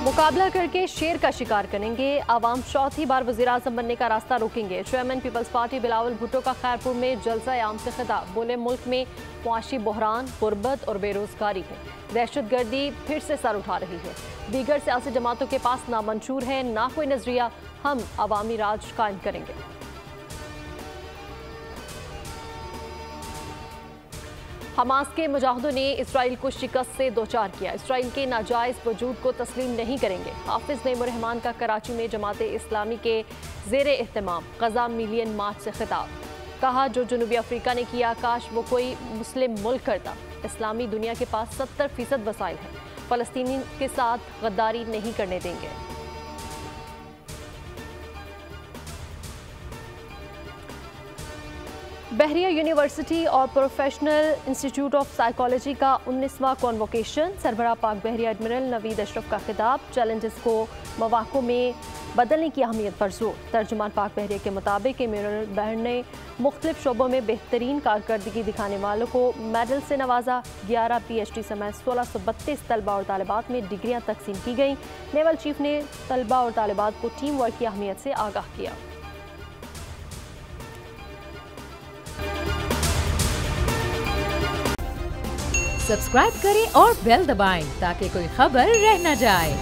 मुकाबला करके शेर का शिकार करेंगे, आवाम चौथी बार वज़ीर-ए-आज़म बनने का रास्ता रोकेंगे। Chairman people's party Bilawal Bhutto का खैरपुर में जलसा-ए-आम से खिताब। बोले, मुल्क में मुआशी बहरान, गुर्बत और बेरोजगारी है, दहशतगर्दी फिर से सर उठा रही है। दीगर सियासी जमातों के पास ना मंशूर है ना कोई नजरिया, हम अवामी राज कायम करेंगे। हमास के मुजाहिदों ने इसराइल को शिकस्त से दोचार किया, इसराइल के नाजायज़ वजूद को तस्लीम नहीं करेंगे। हाफिज नईमुर रहमान का कराची में जमात इस्लामी के ज़ेरे एहतमाम गजा मिलियन मार्च से खिताब। कहा, जो जनूबी अफ्रीका ने किया काश वो कोई मुस्लिम मुल्क करता। इस्लामी दुनिया के पास 70% वसाइल है, फ़लस्तीनी के साथ गद्दारी नहीं करने देंगे। बहरिया यूनिवर्सिटी और प्रोफेशनल इंस्टीट्यूट ऑफ साइकोलॉजी का 19वां कॉन्वोकेशन। सरबराह पाक बहरिया एडमिरल नवीद अशरफ का खिताब। चैलेंजेस को मौक़ों में बदलने की अहमियत पर जोर। तर्जुमान पाक बहरिया के मुताबिक एडमिरल बहर ने मुख्तलिफ शोबों में बेहतरीन कारकर्दगी दिखाने वालों को मेडल से नवाजा। 11 PhD समेत 1632 तलबा और तालिबात में डिग्रियाँ तकसीम की गईं। नेवल चीफ ने तलबा और तालिबात को टीम वर्क की अहमियत से आगाह किया। सब्सक्राइब करें और बेल दबाएं ताकि कोई खबर रह न जाए।